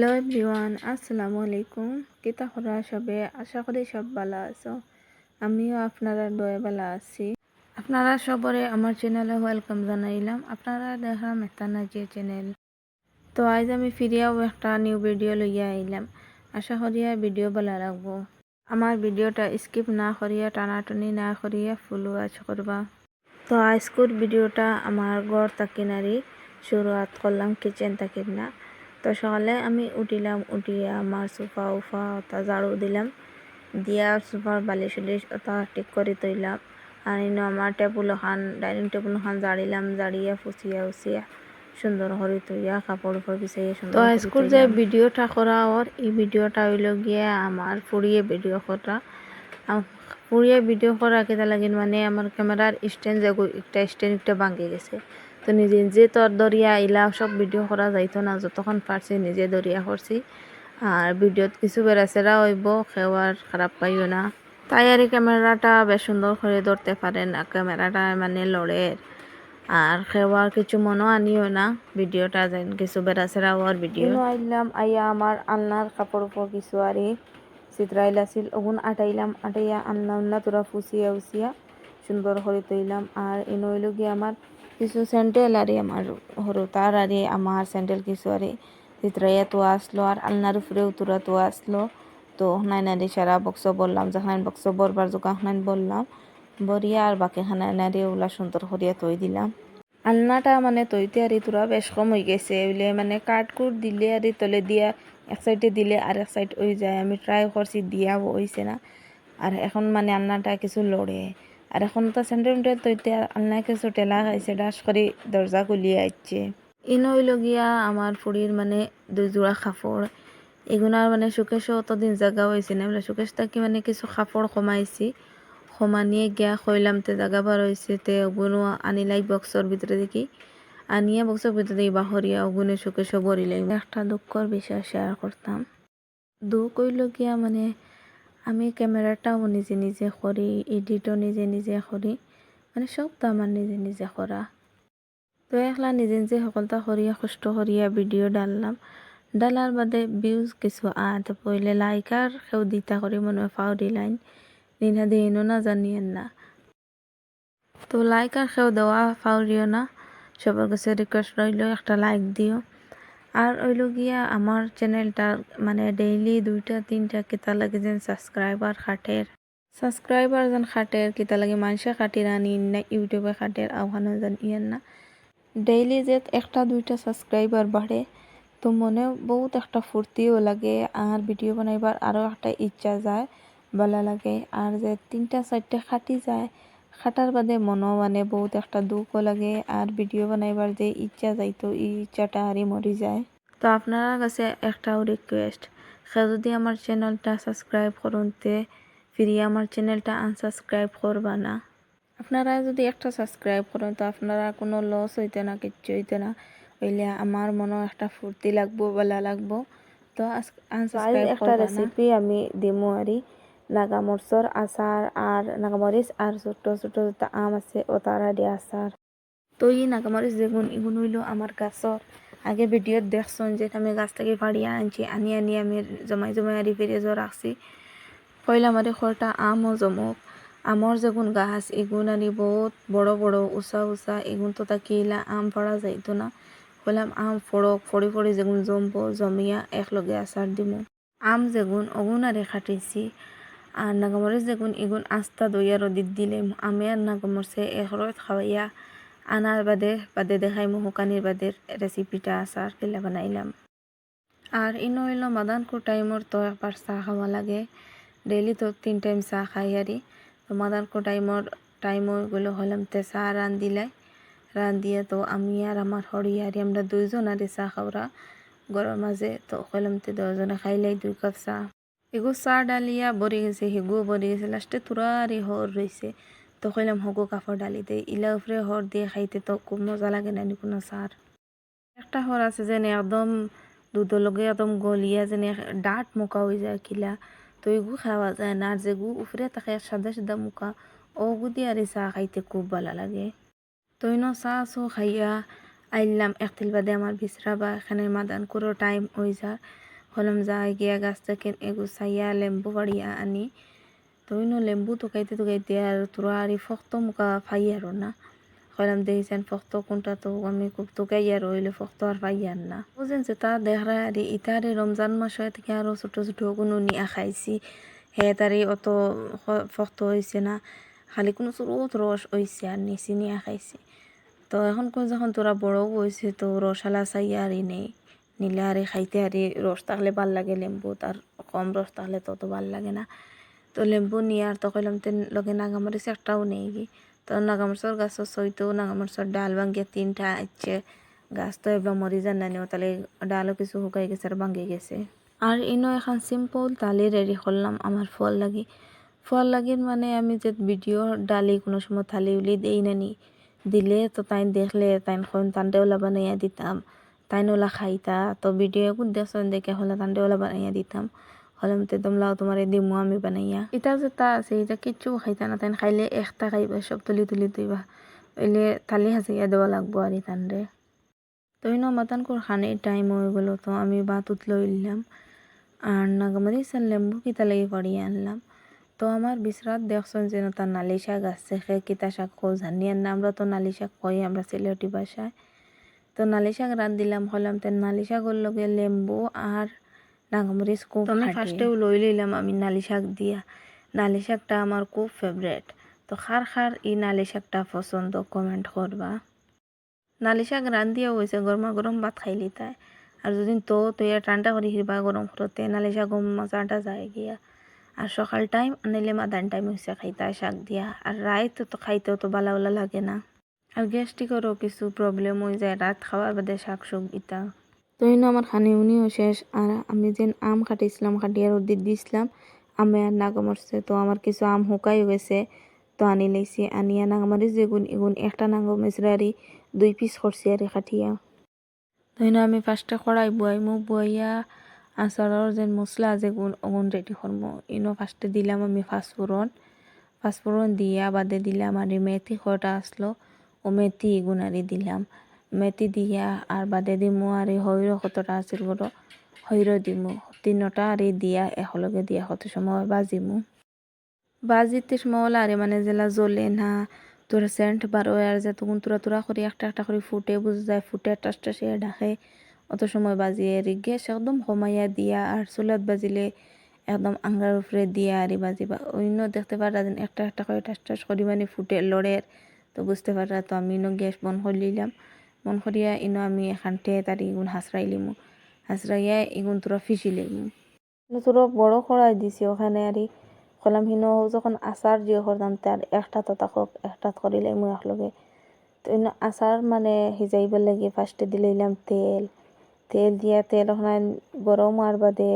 Hello everyone, আসসালামু আলাইকুম। কিতা করা সবে, আশা করি সব ভালো আছো। আমিও আপনারা দয়ে ভালো আছি। আপনারা সবরে আমার চ্যানেলে ওয়েলকাম জানাইলাম। আপনারা দেখাম একটা নাজিয়া চ্যানেল। তো আজ আমি ফিরিয়াও একটা নিউ ভিডিও লইয়া আইলাম। আশা করিয়া ভিডিও ভালো লাগবো। আমার ভিডিওটা স্কিপ না করিয়া, টানাটানি না করিয়া ফুল ওয়াচ করবা। তো আজকের ভিডিওটা আমার ঘর তাকিনারি শুরুয়াত করলাম, কিচেন তাকিন না। তো সকালে আমি উঠিলাম, উঠিয়ে আমার সোফা উফা ওটা ঝাড়ু দিলাম, দিয়া সোফার বালিশ উলিশ ওটা ঠিক করে তৈলাম। আর ইনো আমার টেবুল খান, ডাইনিং টেবুল খান ঝাড়িলাম, ঝাড়িয়া ফুসিয়া উসিয়া সুন্দর করে তৈয়া কাপড় উপর বিছাইয়া সুন্দর। তো আজকের যে ভিডিওটা করা ওর এই ভিডিওটা হইল গিয়ে আমার ফুরিয়ে ভিডিও করা। পুরিয়ে ভিডিও করা কেটা লাগিন মানে আমার ক্যামেরার স্ট্যান্ড একটা স্ট্যান্ড একটা ভাঙে গেছে। তো নিজে নিজে তোর দরিয়া ইলা সব ভিডিও করা যাইতো না, যতক্ষণ পারছি নিজে দরিয়া করছি। আর ভিডিওত কিছু বেড়াচেরা হইব, খেওয়ার খারাপ পাইও না। তাই আর ক্যামেরাটা বেশ সুন্দর করে ধরতে পারে না, ক্যামেরাটা মানে লড়ে। আর খেওয়ার কিছু মনও আনিও না, ভিডিওটা যেন কিছু বেড়াচেরা হওয়ার ভিডিও আইলাম। আইয়া আমার আলনার কাপড় উপর কিছু আরে চিত্রাইল আছিল, ওগুন আটাইলাম, আটাইয়া আনলাম না তোরা ফুসিয়া উসিয়া সুন্দর করে তৈলাম। আর এনে হইল গিয়ে আমার কিছু স্যান্ডেল আরে আমার হরু তার আরে আমার স্যান্ডেল কিছু আরে চিত্রাইয়া তো আসলো। আর আলনার উপরেও তোরা তো আসলো। তো নাইনারি সারা বক্স বললাম, যখন বক্স বরবার যখন বললাম বরিয়া, আর বাকি নাইনারি ওগুলা সুন্দর করিয়া তৈ দিলাম। আলনাটা মানে তৈতে আর তোরা বেশ কম হয়ে গেছে, ওইলে মানে কাঠকুট দিলে আর তলে দিয়া এক সাইডে দিলে আর এক সাইড হয়ে যায়। আমি ট্রাই করছি, দিয়াও হয়েছে না। আর এখন মানে আলনাটা কিছু লড়ে। আর এখন তো সেন্টার তৈতে আলনা কিছু টেলা খাইছে, ডাস করে দরজা খুলিয়ে আসছে। ইন হইল গিয়া আমার ফুড়ির মানে 2 জোড়া কাপড়, এগুনার মানে শোকেশও অতদিন জায়গা হয়েছে না, বলে শোকেশ থাকি মানে কিছু কাপড় কমাইছি, কমানিয়ে গিয়া খইলাম তে জায়গা বার হয়েছে। তে ওগুলো আনিলাই বক্সর ভিতরে দেখি, আনিয়ে বক্সের ভিতরে দেখি বাহরিয়া ওগুনে শোকেশও ভরিলাই। একটা দুঃখর বিষয় শেয়ার করতাম। দুঃখ হইল গিয়া মানে আমি ক্যামেরাটাও নিজে নিজে করি, এডিটও নিজে নিজে করি, মানে সব তো আমার নিজে নিজে করা। তো একলা নিজে নিজে সকলটা করিয়া কষ্ট করিয়া ভিডিও ডালার বাদে ভিউজ কিছু তো পইলে লাইক আর কেউ দিতা করি মনে হয় ফাউরি লাইন নিনা দিনও না জানিয়েন না। তো লাইক আর কেউ দেওয়া ফাউরিও না, সবার কাছে রিকোয়েস্ট রইল একটা লাইক দিও। আর ওইল গিয়া আমার চ্যানেলটা মানে ডেইলি 2-3টা কিতা লাগে যেন সাবস্ক্রাইবার খাটের কিতা লাগে মানুষে খাটির আনি না, ইউটিউবে খাটের আহ্বানও জান ইয়েন না। ডেইলি যে 1-2টা সাবস্ক্রাইবার বাড়ে তো মনে বহুত একটা ফুর্তিও লাগে, আর ভিডিও বানাইবার আরও একটা ইচ্ছা যায়, ভালো লাগে। আর যে 3টা-4টা খাটি যায়, খাটার বাদে মনও মানে বহুত একটা দুঃখও লাগে। আর ভিডিও বানাইবার যে ইচ্ছা যাইতো এই ইচ্ছাটা আরই মরি যায়। তো আপনার কাছে একটাও রিকোয়েস্ট, কেউ যদি আমার চ্যানেলটা সাবস্ক্রাইব করুনতে ফিরিয়ে আমার চ্যানেলটা আনসাবস্ক্রাইব করবা না। আপনারা যদি একটা সাবস্ক্রাইব করেন তো আপনারা কোনো লস হইতে না, কিচ্ছু হইতে না, হইলে আমার মনে একটা ফুর্তি লাগবো, ভালো লাগবো। তো আনসাবস্ক্রাইব একটা রেসিপি আমি দিমু আরি নাগামরিচর আচার, আর নাগামরিচ আর ছোট ছোট যেটা আম আছে ও তারা দিয়ে আচার। তো এই নাগামরিচ যেগুন এগুন হইল আমার গাছর, আগে ভিডিওত দেখছেন যে আমি গাছ থেকে ফাড়িয়া আনছি, আনি আমি জমাই জমাই আরি ফ্রিজও রাখছি। পয়লা মারি খরটা আমও জমক, আমর যেগুন গাছ এগুন আনি বহুত বড় বড় উঁচা এগুন তো তাকিলা আম ফড়া যাইতো না। কইলাম আম ফড়ি যেগুন জমবো, জমিয়া একলগে আচার দিমু। আম যেগুন অগুন আরে খাটিছি, আর নাগামরিচ যেগুন এগুন আস্তা দইয়া রদিত দিলে আমি আর নাগামরিচে একরত খাওয়াইয়া আনার বাদে দেখাইমু হুকানির বাদের রেসিপিটা আচার কিলা বানাইলাম। আর ইনো হইল মাদানকুর টাইমর তো একবার চা খাওয়া লাগে, ডেইলি তো 3 টাইম চা খাই আরি। তো মাদানকুর টাইম গুলো হলাম তে চা রান্দিয়ে তো আমি আর আমার হরিয়ারি আমরা 2জন আরে চা খাওয়া গরম মাঝে। তো কইলাম তে 2জনে খাইলাই 2 কাপ চা। এগু চা ডালিয়া বরি গেছে, হেগুও বরি গেছে, লাস্টে তুরারি হর রয়েছে। তো কইলাম হগু কাপড় ডালি দে, ইলা উপরে হর দিয়ে খাইতে তো খুব মজা লাগে না কোনো চার। একটা হর আছে যেন একদম দুধের লগে একদম গলিয়া যেন ডাট মুখা হয়ে যায় কিলা, তো এগু খাওয়া যায় না। আর যেগু উপরে থাকে সাদা সাদা মুখা ওগু দিয়ে আর চা খাইতে খুব ভালো লাগে। তো ইনো চা খাইয়া আইলাম, একতিল বাদে আমার বিছরা বা এখানে মাদানকুরও টাইম হয়ে যায়। হলাম যাই গিয়া গাছ থেকে এগুছাইয়া লেম্বু বাড়িয়া আনি তো ইনো লেম্বু টুকাইতে আর তোরা আর ফক্ত মুখা ফাই আর না হলাম দেখছেন ফক্ত কোনটা তো আমি খুব টুকাই আর হইলে ফক্ত আর ফাই আর না বুঝেন যে তা দেখা আর ইতারে রমজান মাস থেকে আরো ছোট ছোট কোনো নিয়া খাইছি হে তারে অত ফক্ত হয়েছে না খালি কোনো ছোট রস হয়েছে আর নিচি নিয়া খাইছি তো এখন যখন তোরা বড়ও হয়েছে তো রসালা চাই আর নেই নিলে আর খাইতে আর রস থাকলে ভাল লাগে লেম্বু তার কম রস থাকলে তত ভাল লাগে না তো লেম্বু নিয়ে আর তো কইলাম তেন লগে নাগামরিচ একটাও নেই কি তো নাগামরিচর গাছর সইতেও নাগামরিচর ডাল ভাঙ্গিয়ে 3টা আছে গাছ তো এবার মরি যান না নিও তাহলে ডালও কিছু শুকাই গেছে আর ভাঙ্গি গেছে আর ইনো এখন সিম্পল তালি রেডি করলাম আমার ফল লাগির মানে আমি যে ভিডিও ডালি কোনো সময় থালি উলি দেই না নি দিলে তো তাই দেখলে তাই তানডেওলা বানাইয়া দিতাম তাই ওলা খাইতা তো ভিডিও এখন দেখছেন দেখে হলে তানডেওলা বানাইয়া দিতাম হলাম তে তোমলাও তোমার দিমু আমি বানাইয়া এটা যে তা আছে এটা কিচ্ছু খাইতা না তাই খাইলে একটা খাইবা সব তুলি তুইবা ওইলে থালি হাসাইয়া দেওয়া লাগবো আর তানরে তো ইনো মাতান করে খানের টাইম হয়ে গেল তো আমি ভাত উতলে উঠলাম আর নাগামরিচ আর লেম্বু কিতা লাগি করিয়ে আনলাম তো আমার বিসরাত দেখছেন যে তার নালি শাক আছে সে কিতা শাক খোঁজ জানি আর না আমরা তো নালি শাক কই আমরা সিলেটি ভাষায় তো নালি শাক রান দিলাম হলাম তো নালি শাকর লগে লেম্বু আর নাগামরিচ খুব আমি ফার্স্টেও লই লইলাম আমি নালি শাক দিয়া নালি শাকটা আমার খুব ফেভারেট তো খার ই নালি শাকটা পছন্দ কমেন্ট করবা নালি শাক রান দিয়া হয়েছে গরমা গরম ভাত খাইলি তাই আর যদি তো ঠান্ডা করে হিরবা গরম করতে নালি শাক মজাটা যায় গিয়া আর সকাল টাইম আনাইলে মাদান টাইম হয়েছে খাইতে শাক দিয়া আর রাত তো খাইতেও তো ভালো লাগে না আর গ্যাস্ট্রিকেরও কিছু প্রবলেম হয়ে যায় রাত খাওয়ার বাদে শাক সবজিটা তো আমার খানি উনিও শেষ আর আমি যেন আম কাটিছিলাম কাটিয়ে রোদি দিছিলাম আমি আর নাগামরছে তো আমার কিছু আম শুকাই গেছে তো আনি লাইছি আনিয়া নাগামারিচ যেগুন এগুন একটা নাগামরিচরারি 2 পিস করছি আর কাটিয়া তো আমি ফার্স্টে কড়াই বুয়াইয়া আচারের যে মশলা যেগুন ওগুন রেডি করবো ফার্স্টে দিলাম আমি পাঁচফোড়ন দিয়া বাদে দিলাম আর মেথি কটা আসলো ও মেথি এগুন আর দিলাম মেথি দিয়া আর বাদে দিমু আর হৈর কতটা আছিল বড় হৈর দিমু 3টা আর দিয়া একলগে দিয়া কত সময় বাজিতে সময় আর মানে জেলা জ্বলে না তোর সেন্ট বারো আর যে তখন তোরা করে একটা করে ফুটে বুঝে যায় ফুটে টাসটা সে ডাকে অত সময় বাজিয়ে গ্যাস একদম কমাইয়া দিয়া আর চুলাত বাজিলে একদম আঙ্গার উপরে দিয়া আর বাজিবা অন্য দেখতে পারা একটা করে টাস করি মানে ফুটে লড়ের তো বুঝতে পারা তো আমি গ্যাস বন্ধ করে নিলাম বন্ধ করিয়া আমি এখানটে তার ইগুন হাসরাইয়া ইগুন তোরা ফিসি লিমু তোরা বড় কড়াই দিছি ওখানে আর কলাম যখন আচার দিয়ে করতাম তার একটা তো তাকক একটা করিলে মই একলগে তো আচার মানে সিজাইব লাগে ফার্স্টে দিলাম তেল দিয়া তেল ওখানে গরম আর বাদে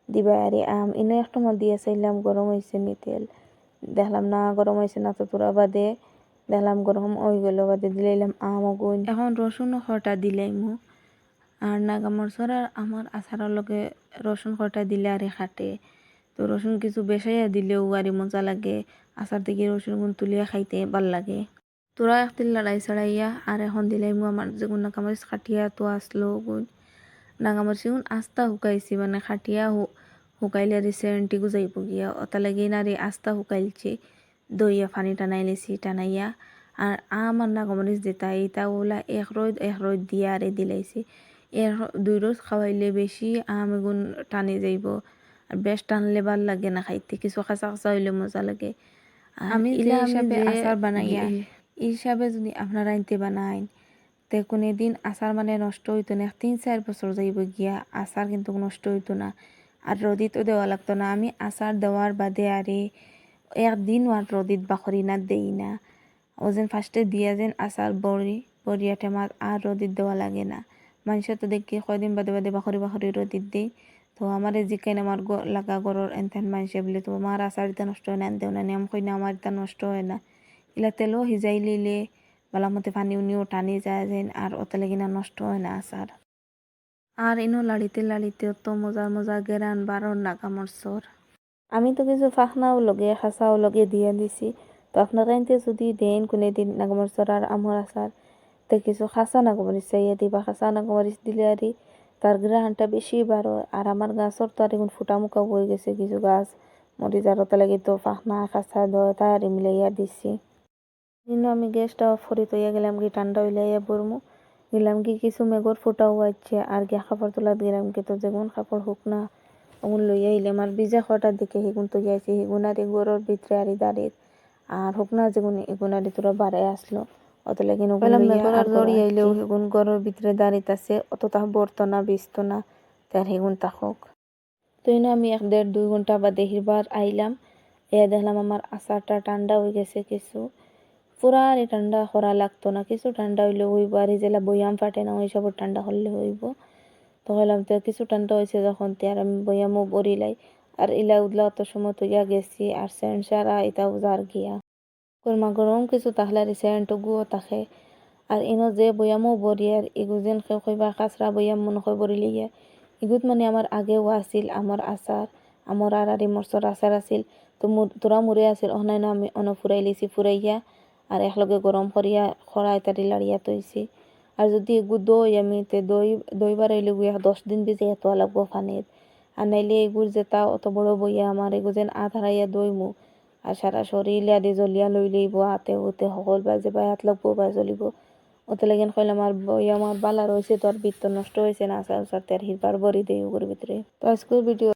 দিবা আর আম একটা মত দিয়ে চাইলাম গরম হয়েছে নি তেল দেখলাম না গরম হয়েছে না তো তোরা বাদে দেখলাম গরম হয়ে গেল বাদে দিলাম আম অগুন এখন রসুন খটা দিলাইমু আর নাগামরচর আর আমার আচারের লগে রসুন খটা দিলে আর খাটে তো রসুন কিছু বেসাইয়া দিলেও আর মজা লাগে আচার থেকে রসুন গুণ তুলিয়া খাইতে ভাল লাগে তোরা একদিন লড়াই চড়াইয়া আর এখন দিলাইমু আমার যেগুন নাগামরিচ খাটিয়া তো আসলো গুণ নাগামরিচ গুণ আস্তা শুকাইছি মানে খাটিয়া শুকাইলে আর সেন্টি গুজাইব গিয়া ওটা লাগে না রে আস্তা শুকাইলছি দইয়া পানি টানাইয়া আর আমার নাগামরিচ যেটা এটা ওলা এক রোদ দিয়া আরে দিলাইছি 2 রোজ খাওয়াইলে বেশি আম এগুন টানি যাইব আর বেশ টানলে ভাল লাগে না খাইতে কিছু কাঁচা হইলে মজা লাগে আমি যে হিসাবে আচার বানাইয়া এই হিসাবে যদি আপনারা আনতে বানাইন তে কোনো দিন আচার মানে নষ্ট হইতো না 3-4 বছর যাইব গিয়া আচার কিন্তু নষ্ট হইতো না আর রোদিতও দেওয়া লাগতো না আমি আচার দেওয়ার বাদে আরে একদিন আর রোদিত বাখরি না দেই না ও যেন ফার্স্টে দিয়া যেন আচার বড়িয়া টেমাত আর রোদিত দেওয়া লাগে না মানুষের তো দেখি কয়দিন বাদে বাখরি রোদিত দেই তো আমার জিকাইন আমার লাগা গরর এনতেন মানুষে বলে তো আমার আচার ইটা নষ্ট হয় না দেও না নিয়ম কই না আমার ইটা নষ্ট হয় না ইলা তেলও সিজাই লিলে বালামতে পানি উনিও টানি যায় যেন আর অত লাগি না নষ্ট হয় না আচার আর লাড়িতে অত মজার গেরান বারর নাগামরচর আমি তো কিছু ফাখনাও লগে খাঁচাও লগে দিয়ে দিছি তো আপনারা এনতে যদি দেন কোনে দিন নাগামরচর আর আমর আচার তে কিছু খাঁচা নাগামরিচ চাইয়া দিবা খাঁচা নাগামরিচ দিলে আর তার গ্রাহানটা বেশি বার হয়। আর আমার গাছর তো আর এখন ফুটা মুখা হয়ে গেছে, কিছু গাছ মরি যারতে লাগে তো ফাঁকনা খাঁচা দয় তাড়াতাড়ি মিলাইয়া দিছি। কিন্তু আমি গ্যাসটা অফ করে তৈয়া গেলাম কি ঠান্ডা হইলাইয়া বরমু, গেলাম কি কিছু মেঘর ফোটাও হচ্ছে আর গিয়া কাপড় তোলাত গেলাম কি তো যেমন কাপড় হোক না ওগুন লইয়া আইলাম। আর ভিজা খাওয়াটার দিকে সেগুন তো যাইছি সেগুন আর এগুলোর ভিতরে আর দাঁড়িয়ে আর হোক না যেগুন এগুন আর তোরা বাড়াই আসলো অত লাগে মেঘর আর দড়ি আইলেও সেগুন ঘরের ভিতরে দাঁড়িয়ে আছে, অত তা বর্ত না বিজত না তার সেগুন থাকুক। তো এনে আমি 1.5-2 ঘন্টা বা দেহিবার আইলাম, দেখলাম আমার আচারটা ঠান্ডা হয়ে গেছে কিছু, পুরা ঠান্ডা করা লাগতো না, কিছু ঠান্ডা হইলে হইব। আর এই যেলা বয়াম ফাটে না ওই সব ঠান্ডা করলে হইব। তো হলাম তো কিছু ঠান্ডা হয়েছে যখন আর আমি বয়ামও বরিলাই আর ইলা উদলা অত সময় তো গেছি আর সেন্ট সারা এটা উজার গিয়া গরমা গরম কিছু তাহলে সেন্ট গুও থাকে। আর ইনো যে বয়ামও বরি আর এগু যেন কইবা কাঁচরা বয়াম মনে হয় বরি লিয়ে এগুত মানে আমার আগেও আছিল আমার আচার, আমার আর মরচর আচার আছিল। তো তোরা মুড়ে আছিল অনাই না আমি ফুরাই লিছি, ফুরাইয়া আর একলগে গরম করিয়া খড়াই তারি লাড়িয়া তৈছি। আর যদি এগু দই আমি তে দই বাড়াইলে গুয়া 10 দিন ভিজে এত লাগবো পানির। আর নাইলে এগুর যেটা অত বড় বইয়া আমার এগু যেন হারাইয়া দইমু আর সারা শরীর আদি জ্বলিয়া লই লইব হাতে হতে সকল বাজে বা হাত লাগবো বা জ্বলিব। ওতে লাগেন কইলাম আর বই আমার বালা রয়েছে তো আর বৃত্ত নষ্ট হয়েছে না আচার উচার তের হিরবার বরি দেই ওগুর ভিতরে। তো আজকের ভিডিও